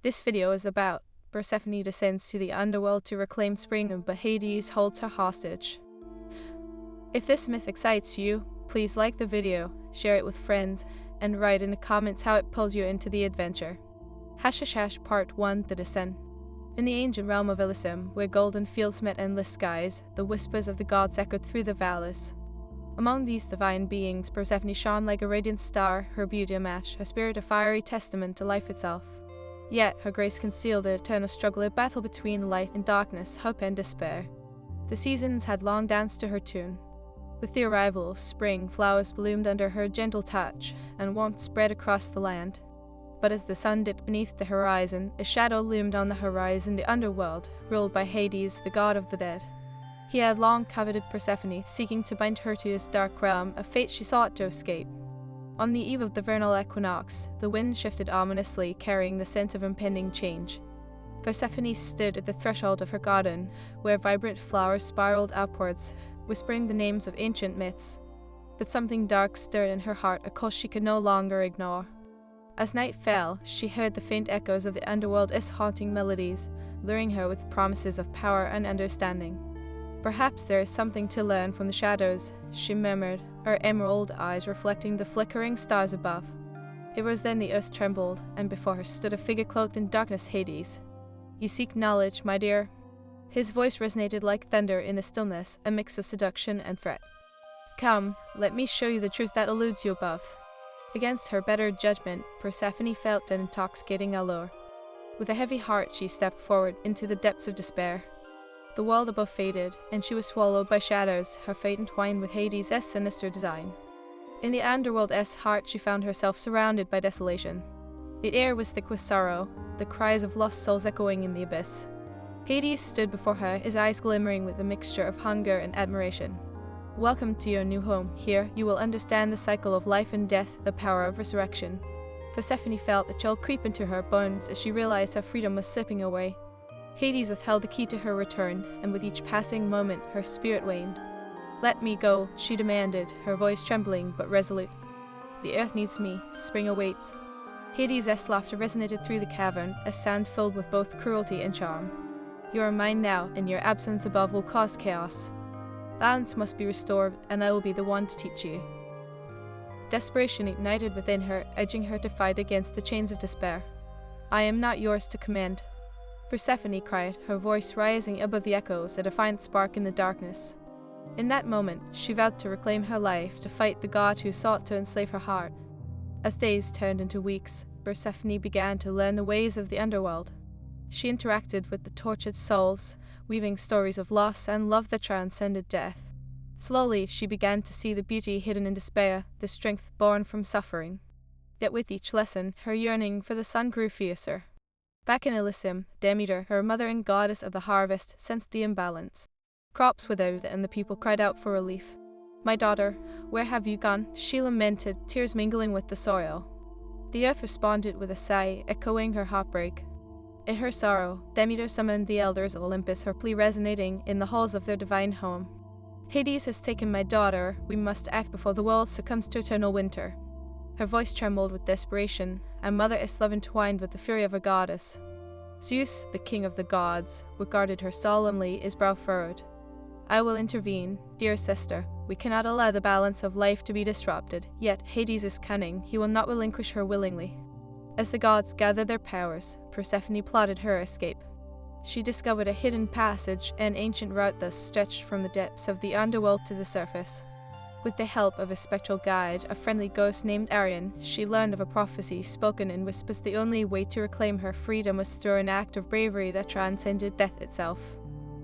This video is about Persephone descends to the underworld to reclaim spring, but Hades holds her hostage. If this myth excites you, please like the video, share it with friends, and write in the comments how it pulls you into the adventure. Part 1: The Descent. In the ancient realm of Elysium, where golden fields met endless skies, the whispers of the gods echoed through the valleys. Among these divine beings, Persephone shone like a radiant star, her beauty a match, her spirit a fiery testament to life itself. Yet her grace concealed the eternal struggle, a battle between light and darkness, hope and despair. The seasons had long danced to her tune. With the arrival of spring, flowers bloomed under her gentle touch, and warmth spread across the land. But as the sun dipped beneath the horizon, a shadow loomed on the horizon, the underworld, ruled by Hades, the god of the dead. He had long coveted Persephone, seeking to bind her to his dark realm, a fate she sought to escape. On the eve of the vernal equinox, the wind shifted ominously, carrying the sense of impending change. Persephone stood at the threshold of her garden, where vibrant flowers spiraled upwards, whispering the names of ancient myths. But something dark stirred in her heart, a call she could no longer ignore. As night fell, she heard the faint echoes of the underworld's haunting melodies, luring her with promises of power and understanding. "Perhaps there is something to learn from the shadows," she murmured, her emerald eyes reflecting the flickering stars above. It was then the earth trembled, and before her stood a figure cloaked in darkness, Hades. "You seek knowledge, my dear?" His voice resonated like thunder in the stillness, a mix of seduction and threat. "Come, let me show you the truth that eludes you above." Against her better judgment, Persephone felt an intoxicating allure. With a heavy heart, she stepped forward into the depths of despair. The world above faded, and she was swallowed by shadows, her fate entwined with Hades' sinister design. In the underworld's heart, she found herself surrounded by desolation. The air was thick with sorrow, the cries of lost souls echoing in the abyss. Hades stood before her, his eyes glimmering with a mixture of hunger and admiration. "Welcome to your new home. Here, you will understand the cycle of life and death, the power of resurrection." Persephone felt a chill creep into her bones as she realized her freedom was slipping away. Hades withheld the key to her return, and with each passing moment, her spirit waned. "Let me go," she demanded, her voice trembling but resolute. "The earth needs me. Spring awaits." Hades' laughter resonated through the cavern, a sound filled with both cruelty and charm. "You are mine now, and your absence above will cause chaos. Balance must be restored, and I will be the one to teach you." Desperation ignited within her, urging her to fight against the chains of despair. "I am not yours to command," Persephone cried, her voice rising above the echoes, a defiant spark in the darkness. In that moment, she vowed to reclaim her life, to fight the god who sought to enslave her heart. As days turned into weeks, Persephone began to learn the ways of the underworld. She interacted with the tortured souls, weaving stories of loss and love that transcended death. Slowly, she began to see the beauty hidden in despair, the strength born from suffering. Yet with each lesson, her yearning for the sun grew fiercer. Back in Elysium, Demeter, her mother and goddess of the harvest, sensed the imbalance. Crops withered, and the people cried out for relief. "My daughter, where have you gone?" she lamented, tears mingling with the soil. The earth responded with a sigh, echoing her heartbreak. In her sorrow, Demeter summoned the elders of Olympus, her plea resonating in the halls of their divine home. "Hades has taken my daughter. We must act before the world succumbs to eternal winter." Her voice trembled with desperation, and mother-is love entwined with the fury of a goddess. Zeus, the king of the gods, regarded her solemnly, his brow furrowed. "I will intervene, dear sister. We cannot allow the balance of life to be disrupted, yet Hades is cunning. He will not relinquish her willingly." As the gods gathered their powers, Persephone plotted her escape. She discovered a hidden passage, an ancient route that stretched from the depths of the underworld to the surface. With the help of a spectral guide, a friendly ghost named Arion, she learned of a prophecy spoken in whispers. The only way to reclaim her freedom was through an act of bravery that transcended death itself.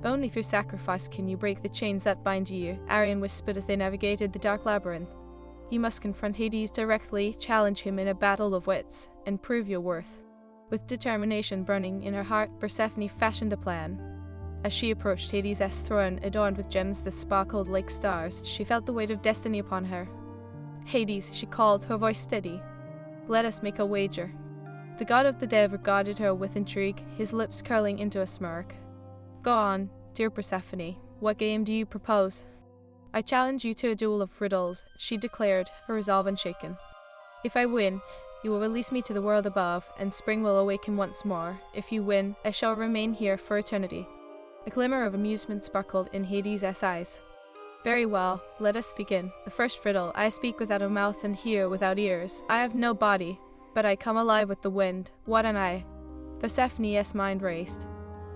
"Only through sacrifice can you break the chains that bind you," Arion whispered as they navigated the dark labyrinth. "You must confront Hades directly, challenge him in a battle of wits, and prove your worth." With determination burning in her heart, Persephone fashioned a plan. As she approached Hades' throne, adorned with gems that sparkled like stars, she felt the weight of destiny upon her. "Hades," she called, her voice steady. "Let us make a wager." The god of the dead regarded her with intrigue, his lips curling into a smirk. "Go on, dear Persephone. What game do you propose?" "I challenge you to a duel of riddles," she declared, her resolve unshaken. "If I win, You will release me to the world above, and spring will awaken once more. If you win, I shall remain here for eternity." A glimmer of amusement sparkled in Hades' eyes. "Very well, let us begin. The first riddle. I speak without a mouth and hear without ears. I have no body, but I come alive with the wind. What am I?" Persephone's mind raced.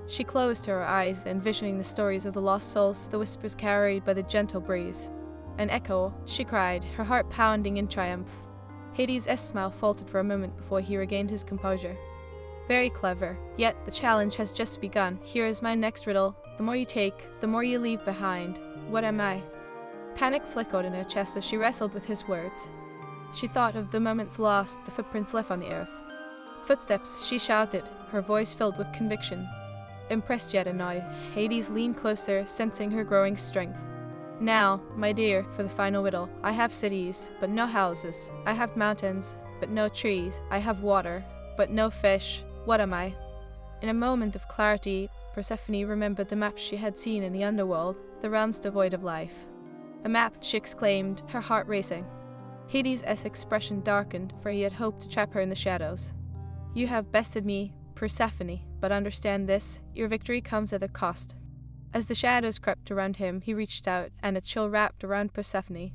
She closed her eyes, envisioning the stories of the lost souls, the whispers carried by the gentle breeze. "An echo," she cried, her heart pounding in triumph. Hades' smile faltered for a moment before he regained his composure. "Very clever, yet the challenge has just begun. Here is my next riddle. The more you take, the more you leave behind. What am I?" Panic flickered in her chest as she wrestled with his words. She thought of the moments lost, the footprints left on the earth. "Footsteps," she shouted, her voice filled with conviction. Impressed yet annoyed, Hades leaned closer, sensing her growing strength. "Now, my dear, for the final riddle. I have cities, but no houses. I have mountains, but no trees. I have water, but no fish. What am I?" In a moment of clarity, Persephone remembered the map she had seen in the Underworld, the realms devoid of life. "A map," she exclaimed, her heart racing. Hades' expression darkened, for he had hoped to trap her in the shadows. "You have bested me, Persephone, but understand this, your victory comes at a cost." As the shadows crept around him, he reached out, and a chill wrapped around Persephone.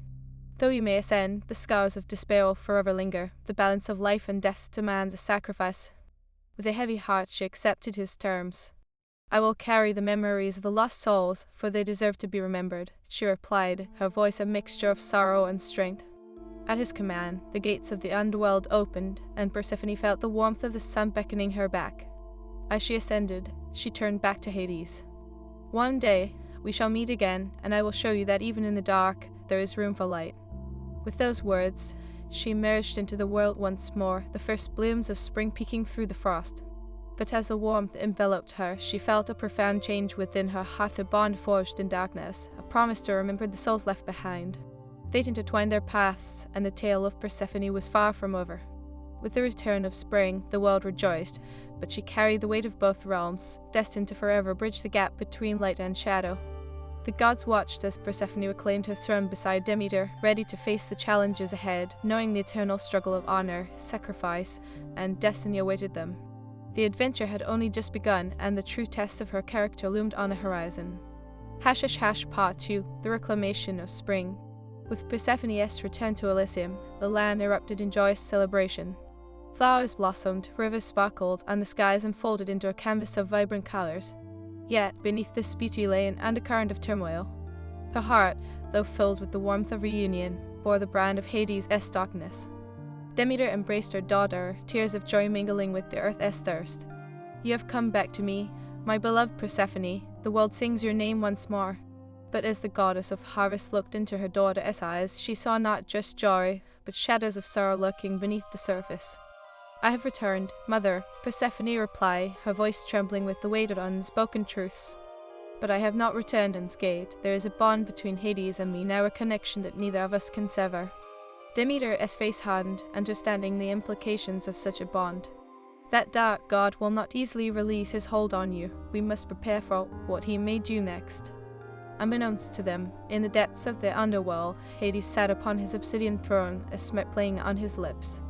"Though you may ascend, the scars of despair will forever linger. The balance of life and death demands a sacrifice." With a heavy heart, she accepted his terms. "I will carry the memories of the lost souls, for they deserve to be remembered," she replied, her voice a mixture of sorrow and strength. At his command, the gates of the Underworld opened, and Persephone felt the warmth of the sun beckoning her back. As she ascended, she turned back to Hades. "One day, we shall meet again, and I will show you that even in the dark, there is room for light." With those words, she emerged into the world once more, the first blooms of spring peeking through the frost. But as the warmth enveloped her, she felt a profound change within her heart, a bond forged in darkness, a promise to remember the souls left behind. They'd intertwined their paths, and the tale of Persephone was far from over. With the return of spring, the world rejoiced, but she carried the weight of both realms, destined to forever bridge the gap between light and shadow. The gods watched as Persephone reclaimed her throne beside Demeter, ready to face the challenges ahead, knowing the eternal struggle of honor, sacrifice, and destiny awaited them. The adventure had only just begun, and the true test of her character loomed on the horizon. Part 2, The Reclamation of Spring. With Persephone's return to Elysium, the land erupted in joyous celebration. Flowers blossomed, rivers sparkled, and the skies unfolded into a canvas of vibrant colors. Yet, beneath this beauty lay an undercurrent of turmoil. Her heart, though filled with the warmth of reunion, bore the brand of Hades' darkness. Demeter embraced her daughter, tears of joy mingling with the earth's thirst. "You have come back to me, my beloved Persephone. The world sings your name once more." But as the goddess of harvest looked into her daughter's eyes, she saw not just joy, but shadows of sorrow lurking beneath the surface. "I have returned, mother," Persephone replied, her voice trembling with the weight of unspoken truths. "But I have not returned unscathed. There is a bond between Hades and me, now a connection that neither of us can sever." Demeter's face hardened, understanding the implications of such a bond. "That dark god will not easily release his hold on you. We must prepare for what he may do next." Unbeknownst to them, in the depths of the Underworld, Hades sat upon his obsidian throne, a smirk playing on his lips.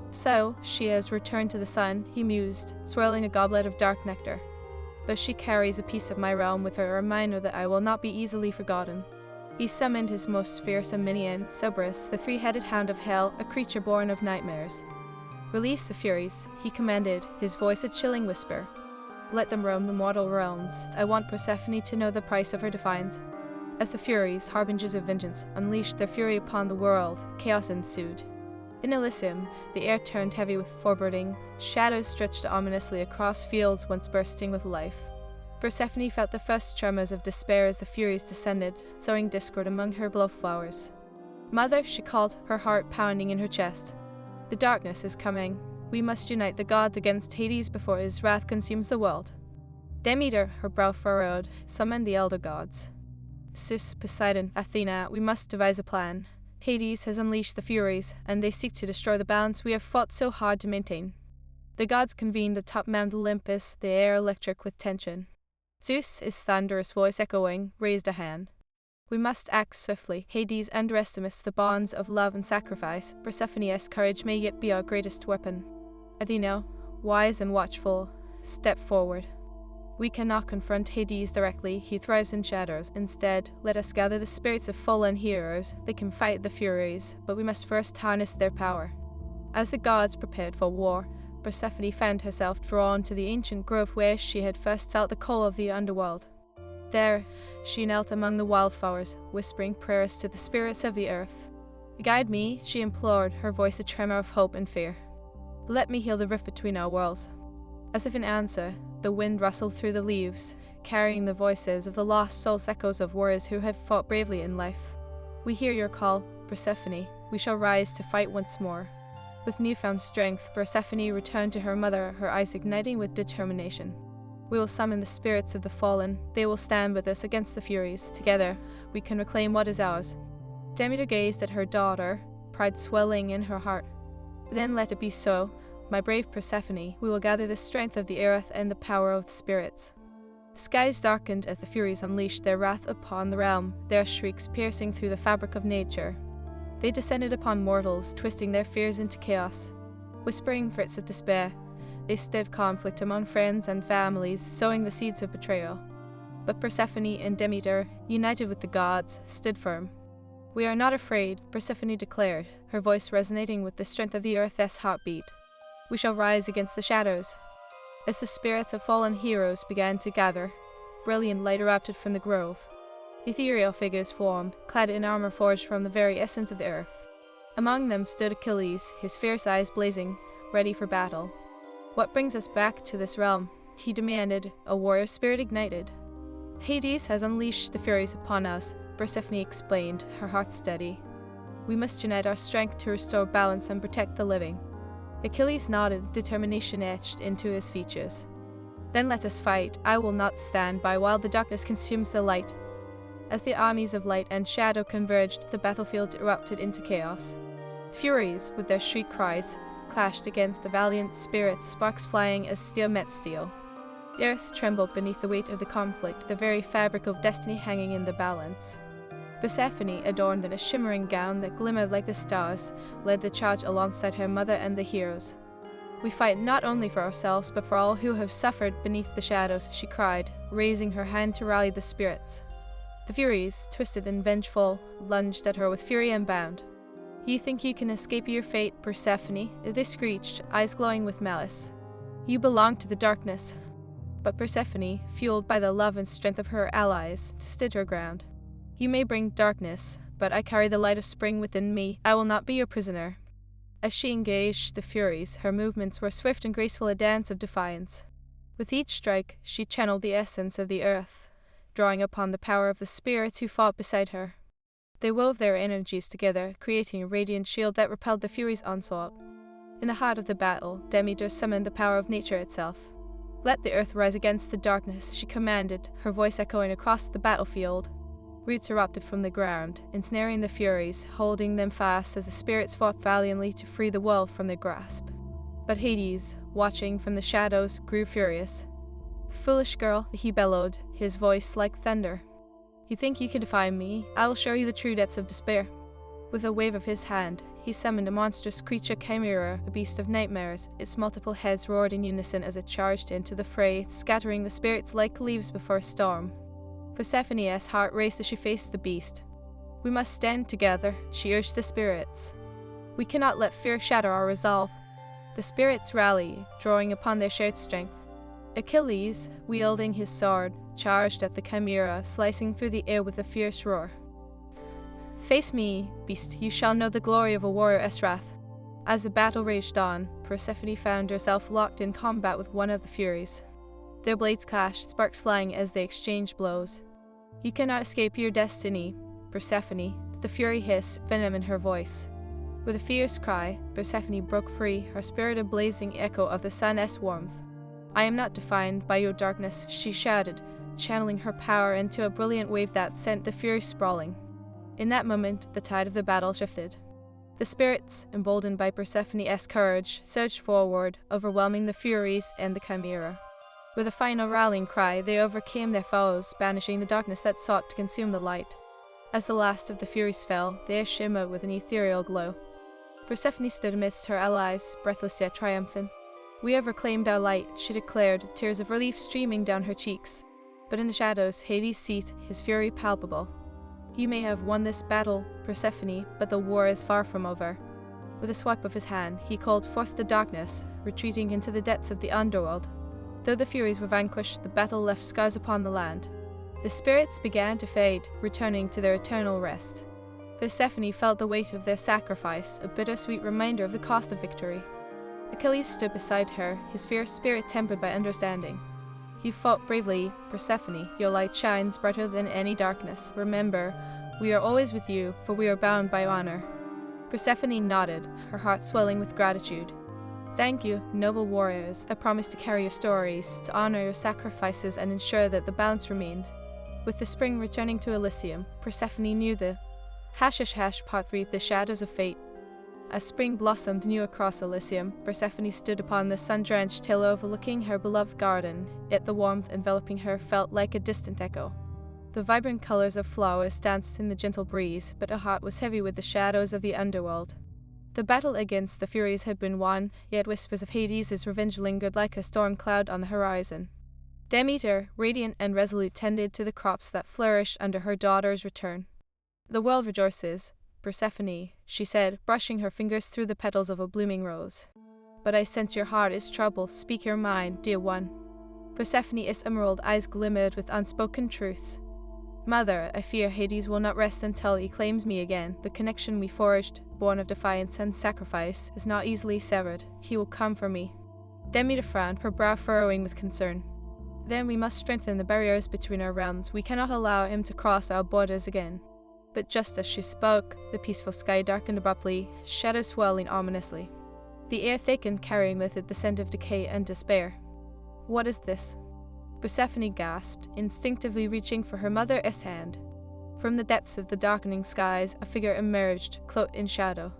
"So, she has returned to the sun," he mused, swirling a goblet of dark nectar. "But she carries a piece of my realm with her, a reminder that I will not be easily forgotten." He summoned his most fearsome minion, Cerberus, the three-headed hound of hell, a creature born of nightmares. "Release the Furies," he commanded, his voice a chilling whisper. "Let them roam the mortal realms. I want Persephone to know the price of her defiance." As the Furies, harbingers of vengeance, unleashed their fury upon the world, chaos ensued. In Elysium, the air turned heavy with foreboding, shadows stretched ominously across fields once bursting with life. Persephone felt the first tremors of despair as the Furies descended, sowing discord among her beloved flowers. "Mother," she called, her heart pounding in her chest. "The darkness is coming. We must unite the gods against Hades before his wrath consumes the world." Demeter, her brow furrowed, summoned the elder gods. "Zeus, Poseidon, Athena, we must devise a plan. Hades has unleashed the Furies, and they seek to destroy the balance we have fought so hard to maintain." The gods convened atop Mount Olympus, the air electric with tension. Zeus, his thunderous voice echoing, raised a hand. We must act swiftly. Hades underestimates the bonds of love and sacrifice. Persephone's courage may yet be our greatest weapon. Athena, wise and watchful, step forward. We cannot confront Hades directly, he thrives in shadows. Instead, let us gather the spirits of fallen heroes. They can fight the Furies, but we must first harness their power. As the gods prepared for war, Persephone found herself drawn to the ancient grove where she had first felt the call of the underworld. There, she knelt among the wildflowers, whispering prayers to the spirits of the earth. "Guide me," she implored, her voice a tremor of hope and fear. "Let me heal the rift between our worlds." As if in answer, the wind rustled through the leaves, carrying the voices of the lost souls, echoes of warriors who have fought bravely in life. "We hear your call, Persephone. We shall rise to fight once more." With newfound strength, Persephone returned to her mother, her eyes igniting with determination. "We will summon the spirits of the fallen. They will stand with us against the Furies. Together, we can reclaim what is ours." Demeter gazed at her daughter, pride swelling in her heart. "Then let it be so, my brave Persephone. We will gather the strength of the earth and the power of the spirits." The skies darkened as the Furies unleashed their wrath upon the realm, their shrieks piercing through the fabric of nature. They descended upon mortals, twisting their fears into chaos. Whispering threats of despair, they stirred conflict among friends and families, sowing the seeds of betrayal. But Persephone and Demeter, united with the gods, stood firm. "We are not afraid," Persephone declared, her voice resonating with the strength of the earth's heartbeat. "We shall rise against the shadows." As the spirits of fallen heroes began to gather, brilliant light erupted from the grove. Ethereal figures formed, clad in armor forged from the very essence of the earth. Among them stood Achilles, his fierce eyes blazing, ready for battle. "What brings us back to this realm?" he demanded, a warrior spirit ignited. "Hades has unleashed the Furies upon us," Persephone explained, her heart steady. "We must unite our strength to restore balance and protect the living." Achilles nodded, determination etched into his features. "Then let us fight. I will not stand by while the darkness consumes the light." As the armies of light and shadow converged, the battlefield erupted into chaos. Furies, with their shriek cries, clashed against the valiant spirits, sparks flying as steel met steel. The earth trembled beneath the weight of the conflict, the very fabric of destiny hanging in the balance. Persephone, adorned in a shimmering gown that glimmered like the stars, led the charge alongside her mother and the heroes. "We fight not only for ourselves, but for all who have suffered beneath the shadows," she cried, raising her hand to rally the spirits. The Furies, twisted and vengeful, lunged at her with fury unbound. "You think you can escape your fate, Persephone?" they screeched, eyes glowing with malice. "You belong to the darkness." But Persephone, fueled by the love and strength of her allies, stood her ground. "You may bring darkness, but I carry the light of spring within me. I will not be your prisoner." As she engaged the Furies, her movements were swift and graceful, a dance of defiance. With each strike, she channeled the essence of the earth, drawing upon the power of the spirits who fought beside her. They wove their energies together, creating a radiant shield that repelled the Furies' onslaught. In the heart of the battle, Demeter summoned the power of nature itself. "Let the earth rise against the darkness," she commanded, her voice echoing across the battlefield. Roots erupted from the ground, ensnaring the Furies, holding them fast as the spirits fought valiantly to free the world from their grasp. But Hades, watching from the shadows, grew furious. "Foolish girl," he bellowed, his voice like thunder. "You think you can defy me? I will show you the true depths of despair." With a wave of his hand, he summoned a monstrous creature chimera, a beast of nightmares. Its multiple heads roared in unison as it charged into the fray, scattering the spirits like leaves before a storm. Persephone's heart raced as she faced the beast. "We must stand together," she urged the spirits. "We cannot let fear shatter our resolve." The spirits rallied, drawing upon their shared strength. Achilles, wielding his sword, charged at the chimera, slicing through the air with a fierce roar. "Face me, beast, you shall know the glory of a warrior's wrath." As the battle raged on, Persephone found herself locked in combat with one of the Furies. Their blades clashed, sparks flying as they exchanged blows. "You cannot escape your destiny, Persephone," the Fury hissed, venom in her voice. With a fierce cry, Persephone broke free, her spirit a blazing echo of the sun's warmth. "I am not defined by your darkness," she shouted, channeling her power into a brilliant wave that sent the Fury sprawling. In that moment, the tide of the battle shifted. The spirits, emboldened by Persephone's courage, surged forward, overwhelming the Furies and the chimera. With a final rallying cry, they overcame their foes, banishing the darkness that sought to consume the light. As the last of the Furies fell, the air shimmered with an ethereal glow. Persephone stood amidst her allies, breathless yet triumphant. "We have reclaimed our light," she declared, tears of relief streaming down her cheeks. But in the shadows, Hades' seat, his fury palpable. "You may have won this battle, Persephone, but the war is far from over." With a swipe of his hand, he called forth the darkness, retreating into the depths of the Underworld. Though the Furies were vanquished, the battle left scars upon the land. The spirits began to fade, returning to their eternal rest. Persephone felt the weight of their sacrifice, a bittersweet reminder of the cost of victory. Achilles stood beside her, his fierce spirit tempered by understanding. "You fought bravely, Persephone. Your light shines brighter than any darkness. Remember, we are always with you, for we are bound by honor." Persephone nodded, her heart swelling with gratitude. "Thank you, noble warriors. I promise to carry your stories, to honor your sacrifices, and ensure that the balance remained." With the spring returning to Elysium, Persephone knew the Part 3, the shadows of fate. As spring blossomed new across Elysium, Persephone stood upon the sun-drenched hill overlooking her beloved garden, yet the warmth enveloping her felt like a distant echo. The vibrant colors of flowers danced in the gentle breeze, but her heart was heavy with the shadows of the Underworld. The battle against the Furies had been won, yet whispers of Hades' revenge lingered like a storm cloud on the horizon. Demeter, radiant and resolute, tended to the crops that flourished under her daughter's return. "The world rejoices, Persephone," she said, brushing her fingers through the petals of a blooming rose. "But I sense your heart is troubled. Speak your mind, dear one." Persephone's emerald eyes glimmered with unspoken truths. "Mother, I fear Hades will not rest until he claims me again. The connection we forged, born of defiance and sacrifice, is not easily severed. He will come for me." Demeter frowned, her brow furrowing with concern. "Then we must strengthen the barriers between our realms. We cannot allow him to cross our borders again." But just as she spoke, the peaceful sky darkened abruptly, shadows swirling ominously. The air thickened, carrying with it the scent of decay and despair. "What is this?" Persephone gasped, instinctively reaching for her mother's hand. From the depths of the darkening skies, a figure emerged, cloaked in shadow.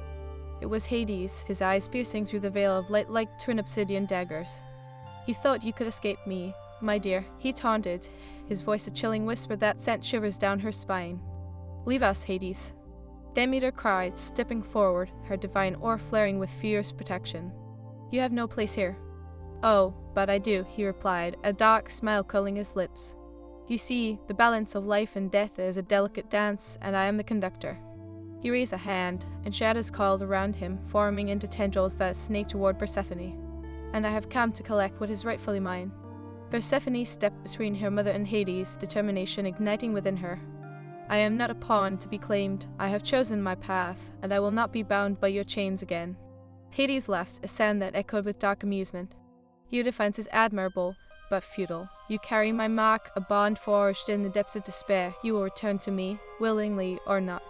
It was Hades, his eyes piercing through the veil of light like twin obsidian daggers. "You thought you could escape me, my dear," he taunted, his voice a chilling whisper that sent shivers down her spine. "Leave us, Hades," Demeter cried, stepping forward, her divine aura flaring with fierce protection. "You have no place here." "Oh, but I do," he replied, a dark smile curling his lips. "You see, the balance of life and death is a delicate dance, and I am the conductor." He raised a hand, and shadows coiled around him, forming into tendrils that snaked toward Persephone. "And I have come to collect what is rightfully mine." Persephone stepped between her mother and Hades, determination igniting within her. "I am not a pawn to be claimed. I have chosen my path, and I will not be bound by your chains again." Hades laughed, a sound that echoed with dark amusement. "Your defense is admirable, but futile. You carry my mark, a bond forged in the depths of despair. You will return to me, willingly or not."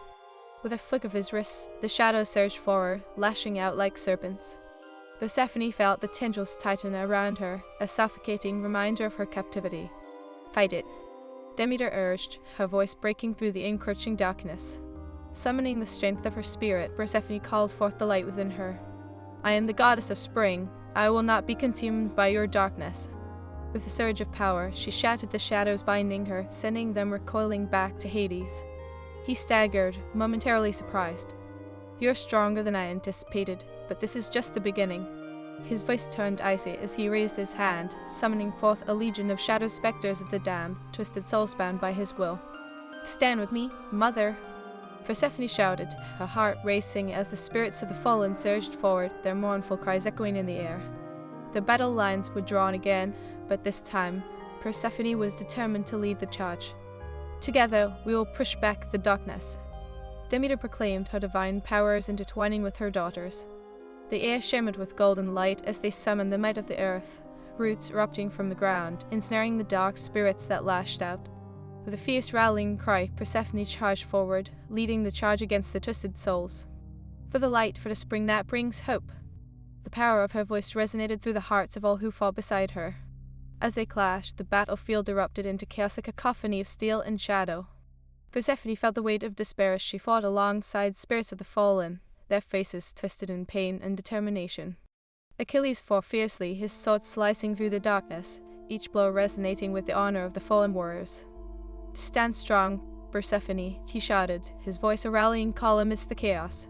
With a flick of his wrists, the shadows surged forward, lashing out like serpents. Persephone felt the tendrils tighten around her, a suffocating reminder of her captivity. "Fight it," Demeter urged, her voice breaking through the encroaching darkness. Summoning the strength of her spirit, Persephone called forth the light within her. "I am the goddess of spring. I will not be consumed by your darkness." With a surge of power, she shattered the shadows binding her, sending them recoiling back to Hades. He staggered, momentarily surprised. "You're stronger than I anticipated, but this is just the beginning." His voice turned icy as he raised his hand, summoning forth a legion of shadow specters of the damned, twisted souls bound by his will. "Stand with me, mother!" Persephone shouted, her heart racing as the spirits of the fallen surged forward, their mournful cries echoing in the air. The battle lines were drawn again, but this time, Persephone was determined to lead the charge. "Together, we will push back the darkness," Demeter proclaimed, her divine powers intertwining with her daughter's. The air shimmered with golden light as they summoned the might of the earth, roots erupting from the ground, ensnaring the dark spirits that lashed out. With a fierce rallying cry, Persephone charged forward, leading the charge against the twisted souls. "For the light, for the spring that brings hope." The power of her voice resonated through the hearts of all who fought beside her. As they clashed, the battlefield erupted into chaos, a cacophony of steel and shadow. Persephone felt the weight of despair as she fought alongside spirits of the fallen, their faces twisted in pain and determination. Achilles fought fiercely, his sword slicing through the darkness, each blow resonating with the honor of the fallen warriors. "Stand strong, Persephone, he shouted, his voice a rallying call amidst the chaos.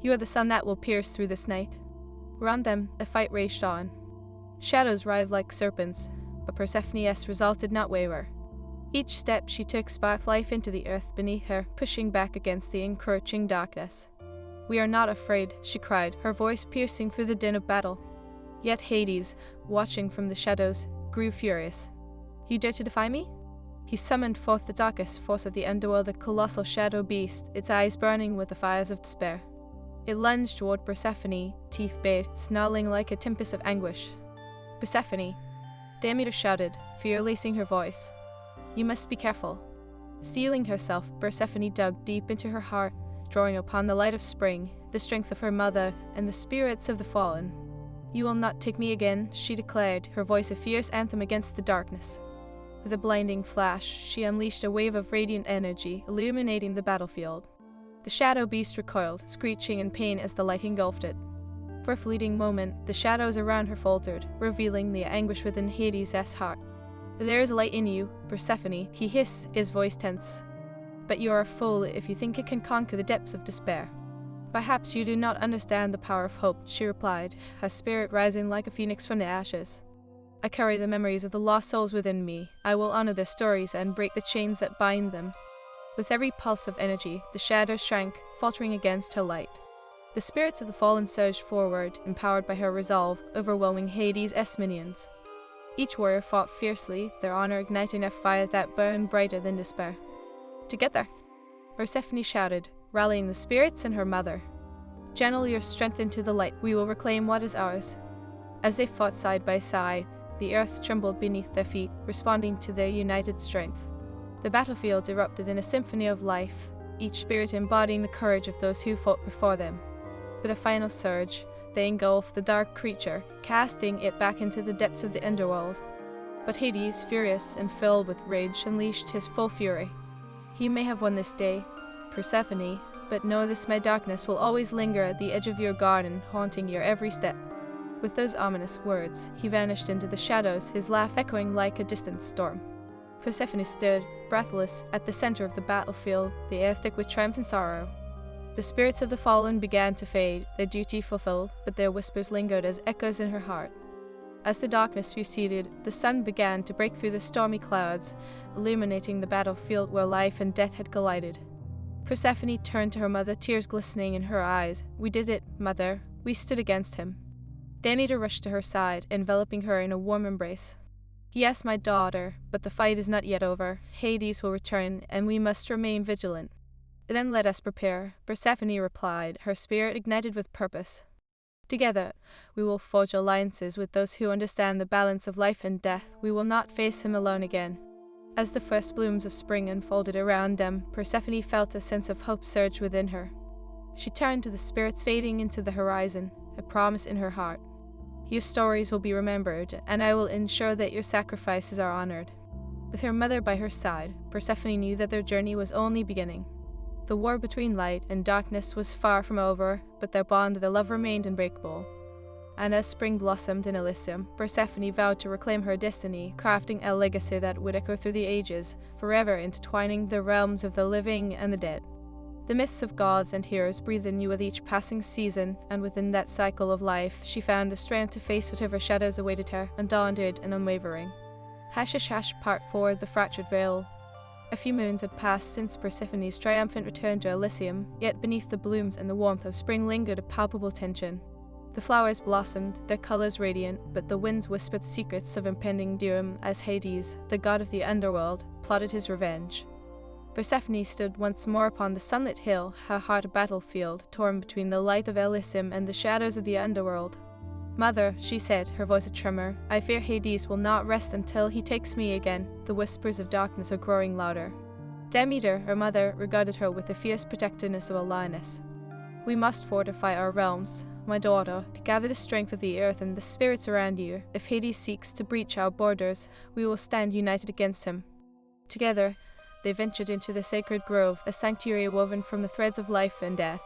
You are the sun that will pierce through this night. Around them, the fight raged on. Shadows writhed like serpents, but Persephone's resolve did not waver. Each step she took sparked life into the earth beneath her, pushing back against the encroaching darkness. We are not afraid, she cried, her voice piercing through the din of battle. Yet Hades, watching from the shadows, grew furious. You dare to defy me? He summoned forth the darkest force of the underworld, a colossal shadow beast, its eyes burning with the fires of despair. It lunged toward Persephone, teeth bared, snarling like a tempest of anguish. Persephone, Demeter shouted, fear lacing her voice. You must be careful. Steeling herself, Persephone dug deep into her heart, drawing upon the light of spring, the strength of her mother, and the spirits of the fallen. You will not take me again, she declared, her voice a fierce anthem against the darkness. With a blinding flash, she unleashed a wave of radiant energy, illuminating the battlefield. The shadow beast recoiled, screeching in pain as the light engulfed it. For a fleeting moment, the shadows around her faltered, revealing the anguish within Hades' heart. There is light in you, Persephone, he hissed, his voice tense. But you are a fool if you think it can conquer the depths of despair. Perhaps you do not understand the power of hope, she replied, her spirit rising like a phoenix from the ashes. I carry the memories of the lost souls within me. I will honor their stories and break the chains that bind them. With every pulse of energy, the shadows shrank, faltering against her light. The spirits of the fallen surged forward, empowered by her resolve, overwhelming Hades' minions. Each warrior fought fiercely, their honor igniting a fire that burned brighter than despair. Together, Persephone shouted, rallying the spirits and her mother. Channel your strength into the light. We will reclaim what is ours. As they fought side by side, the earth trembled beneath their feet, responding to their united strength. The battlefield erupted in a symphony of life, each spirit embodying the courage of those who fought before them. With a final surge, they engulfed the dark creature, casting it back into the depths of the underworld. But Hades, furious and filled with rage, unleashed his full fury. You may have won this day, Persephone, but know this: my darkness will always linger at the edge of your garden, haunting your every step. With those ominous words, he vanished into the shadows, his laugh echoing like a distant storm. Persephone stood, breathless, at the center of the battlefield, the air thick with triumph and sorrow. The spirits of the fallen began to fade, their duty fulfilled, but their whispers lingered as echoes in her heart. As the darkness receded, the sun began to break through the stormy clouds, illuminating the battlefield where life and death had collided. Persephone turned to her mother, tears glistening in her eyes. We did it, mother. We stood against him. Demeter rushed to her side, enveloping her in a warm embrace. Yes, my daughter, but the fight is not yet over. Hades will return, and we must remain vigilant. Then let us prepare, Persephone replied, her spirit ignited with purpose. Together, we will forge alliances with those who understand the balance of life and death. We will not face him alone again. As the first blooms of spring unfolded around them, Persephone felt a sense of hope surge within her. She turned to the spirits fading into the horizon, a promise in her heart. Your stories will be remembered, and I will ensure that your sacrifices are honored. With her mother by her side, Persephone knew that their journey was only beginning. The war between light and darkness was far from over, but their bond of love remained unbreakable. And as spring blossomed in Elysium, Persephone vowed to reclaim her destiny, crafting a legacy that would echo through the ages, forever intertwining the realms of the living and the dead. The myths of gods and heroes breathed anew with each passing season, and within that cycle of life, she found the strength to face whatever shadows awaited her, undaunted and unwavering. Part 4: The Fractured Veil. A few moons had passed since Persephone's triumphant return to Elysium, yet beneath the blooms and the warmth of spring lingered a palpable tension. The flowers blossomed, their colors radiant, but the winds whispered secrets of impending doom as Hades, the god of the underworld, plotted his revenge. Persephone stood once more upon the sunlit hill, her heart a battlefield, torn between the light of Elysium and the shadows of the underworld. Mother, she said, her voice a tremor, I fear Hades will not rest until he takes me again. The whispers of darkness are growing louder. Demeter, her mother, regarded her with the fierce protectiveness of a lioness. We must fortify our realms, my daughter, to gather the strength of the earth and the spirits around you. If Hades seeks to breach our borders, we will stand united against him. Together, they ventured into the sacred grove, a sanctuary woven from the threads of life and death.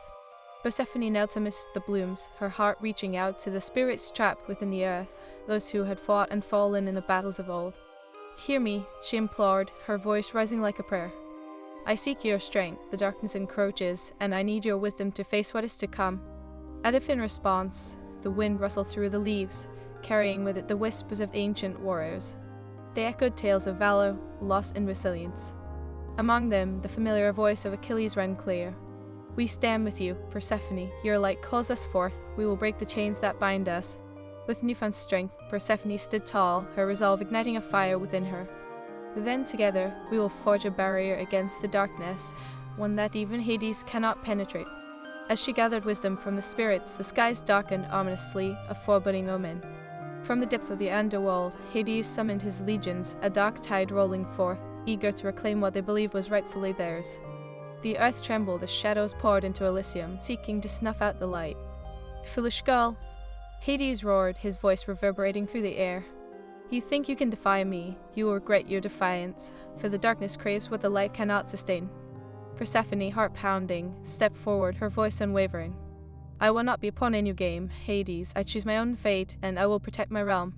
Persephone knelt amidst the blooms, her heart reaching out to the spirits trapped within the earth, those who had fought and fallen in the battles of old. Hear me, she implored, her voice rising like a prayer. I seek your strength, the darkness encroaches, and I need your wisdom to face what is to come. As if in response, the wind rustled through the leaves, carrying with it the whispers of ancient warriors. They echoed tales of valor, loss, and resilience. Among them, the familiar voice of Achilles rang clear. We stand with you, Persephone, your light calls us forth, we will break the chains that bind us. With newfound strength, Persephone stood tall, her resolve igniting a fire within her. Then together, we will forge a barrier against the darkness, one that even Hades cannot penetrate. As she gathered wisdom from the spirits, the skies darkened ominously, a foreboding omen. From the depths of the underworld, Hades summoned his legions, a dark tide rolling forth, eager to reclaim what they believed was rightfully theirs. The earth trembled as shadows poured into Elysium, seeking to snuff out the light. Foolish girl! Hades roared, his voice reverberating through the air. You think you can defy me, you will regret your defiance, for the darkness craves what the light cannot sustain. Persephone, heart pounding, stepped forward, her voice unwavering. I will not be a pawn in your game, Hades. I choose my own fate, and I will protect my realm.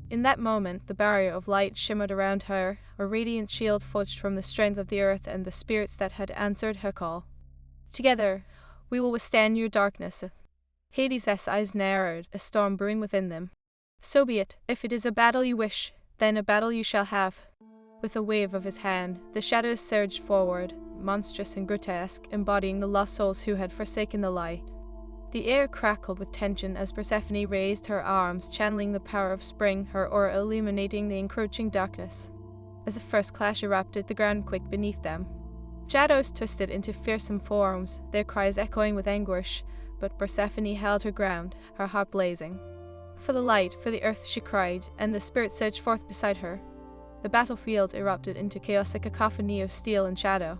In that moment, the barrier of light shimmered around her, a radiant shield forged from the strength of the earth and the spirits that had answered her call. Together, we will withstand your darkness. Hades' eyes narrowed, a storm brewing within them. So be it. If it is a battle you wish, then a battle you shall have. With a wave of his hand, the shadows surged forward, monstrous and grotesque, embodying the lost souls who had forsaken the light. The air crackled with tension as Persephone raised her arms, channeling the power of spring, her aura illuminating the encroaching darkness. As the first clash erupted, the ground quaked beneath them. Shadows twisted into fearsome forms, their cries echoing with anguish, but Persephone held her ground, her heart blazing. For the light, for the earth, she cried, and the spirit surged forth beside her. The battlefield erupted into chaotic cacophony of steel and shadow.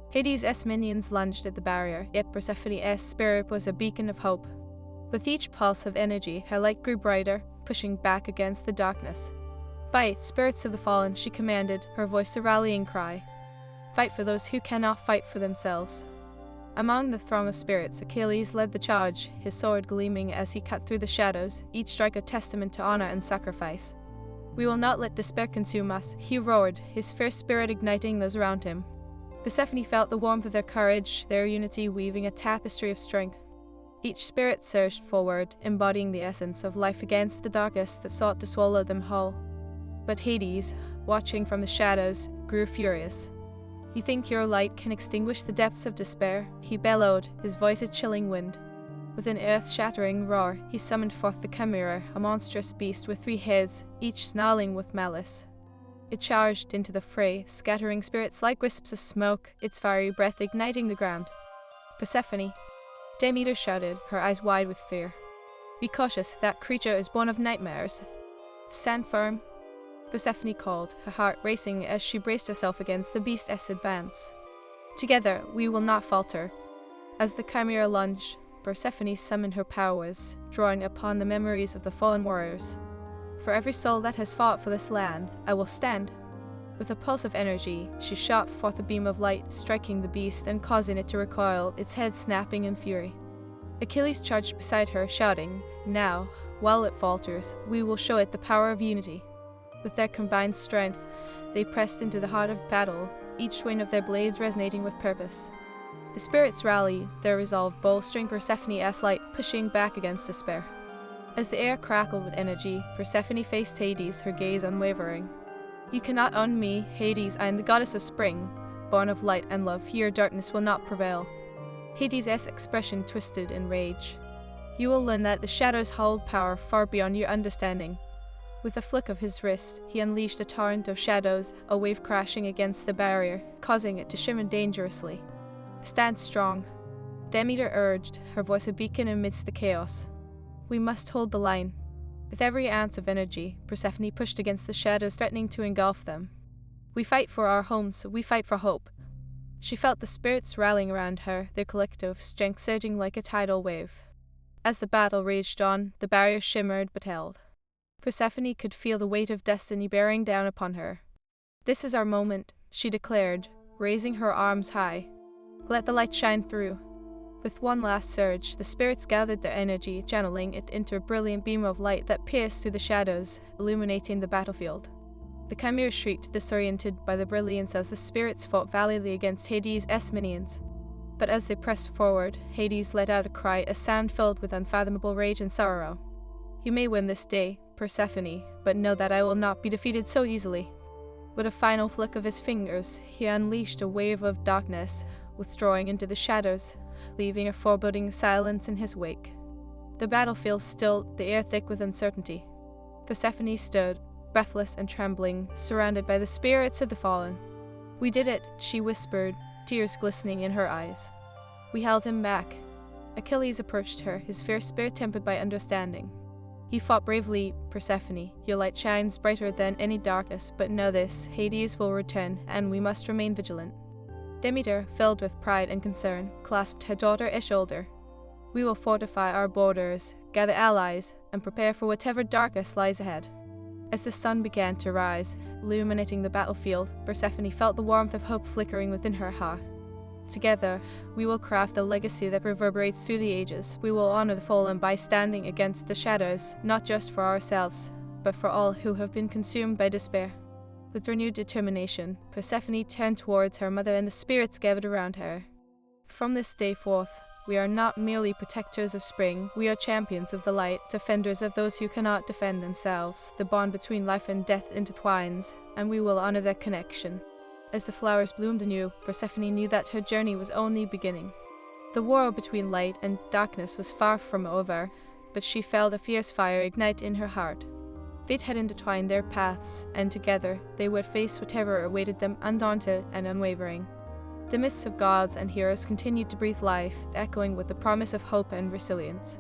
Hades' minions lunged at the barrier, yet Persephone's spirit was a beacon of hope. With each pulse of energy, her light grew brighter, pushing back against the darkness. Fight, spirits of the fallen, she commanded, her voice a rallying cry. Fight for those who cannot fight for themselves. Among the throng of spirits, Achilles led the charge, his sword gleaming as he cut through the shadows, each strike a testament to honor and sacrifice. We will not let despair consume us, he roared, his fierce spirit igniting those around him. Persephone felt the warmth of their courage, their unity weaving a tapestry of strength. Each spirit surged forward, embodying the essence of life against the darkness that sought to swallow them whole. But Hades, watching from the shadows, grew furious. You think your light can extinguish the depths of despair? He bellowed, his voice a chilling wind. With an earth-shattering roar, he summoned forth the Chimera, a monstrous beast with 3 heads, each snarling with malice. It charged into the fray, scattering spirits like wisps of smoke, its fiery breath igniting the ground. Persephone! Demeter shouted, her eyes wide with fear. Be cautious, that creature is born of nightmares. Stand firm. Persephone called, her heart racing as she braced herself against the beast's advance. Together, we will not falter. As the Chimera lunged, Persephone summoned her powers, drawing upon the memories of the fallen warriors. For every soul that has fought for this land, I will stand. With a pulse of energy, she shot forth a beam of light, striking the beast and causing it to recoil, its head snapping in fury. Achilles charged beside her, shouting, Now, while it falters, we will show it the power of unity. With their combined strength, they pressed into the heart of battle, each swing of their blades resonating with purpose. The spirits rallied, their resolve bolstering Persephone's light, pushing back against despair. As the air crackled with energy, Persephone faced Hades, her gaze unwavering. You cannot own me, Hades, I am the goddess of spring. Born of light and love, here darkness will not prevail. Hades' expression twisted in rage. You will learn that the shadows hold power far beyond your understanding. With a flick of his wrist, he unleashed a torrent of shadows, a wave crashing against the barrier, causing it to shimmer dangerously. Stand strong. Demeter urged, her voice a beacon amidst the chaos. We must hold the line. With every ounce of energy, Persephone pushed against the shadows threatening to engulf them. We fight for our homes, we fight for hope. She felt the spirits rallying around her, their collective strength surging like a tidal wave. As the battle raged on, the barrier shimmered but held. Persephone could feel the weight of destiny bearing down upon her. This is our moment, she declared, raising her arms high. Let the light shine through. With one last surge, the spirits gathered their energy, channeling it into a brilliant beam of light that pierced through the shadows, illuminating the battlefield. The chimera shrieked, disoriented by the brilliance as the spirits fought valiantly against Hades' minions. But as they pressed forward, Hades let out a cry, a sound filled with unfathomable rage and sorrow. "You may win this day, Persephone, but know that I will not be defeated so easily." With a final flick of his fingers, he unleashed a wave of darkness, withdrawing into the shadows, leaving a foreboding silence in his wake. The battlefield stilled, the air thick with uncertainty. Persephone stood, breathless and trembling, surrounded by the spirits of the fallen. "We did it," she whispered, tears glistening in her eyes. "We held him back." Achilles approached her, his fierce spirit tempered by understanding. "You fought bravely, Persephone. Your light shines brighter than any darkness, but know this, Hades will return, and we must remain vigilant." Demeter, filled with pride and concern, clasped her daughter at shoulder. "We will fortify our borders, gather allies, and prepare for whatever darkness lies ahead." As the sun began to rise, illuminating the battlefield, Persephone felt the warmth of hope flickering within her heart. "Together, we will craft a legacy that reverberates through the ages. We will honor the fallen by standing against the shadows, not just for ourselves, but for all who have been consumed by despair." With renewed determination, Persephone turned towards her mother and the spirits gathered around her. "From this day forth, we are not merely protectors of spring, we are champions of the light, defenders of those who cannot defend themselves. The bond between life and death intertwines, and we will honor that connection." As the flowers bloomed anew, Persephone knew that her journey was only beginning. The war between light and darkness was far from over, but she felt a fierce fire ignite in her heart. Fate had intertwined their paths, and together they would face whatever awaited them, undaunted and unwavering. The myths of gods and heroes continued to breathe life, echoing with the promise of hope and resilience.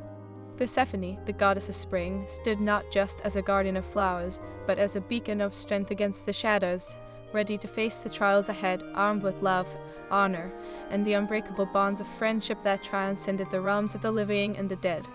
Persephone, the goddess of spring, stood not just as a guardian of flowers, but as a beacon of strength against the shadows, ready to face the trials ahead, armed with love, honor, and the unbreakable bonds of friendship that transcended the realms of the living and the dead.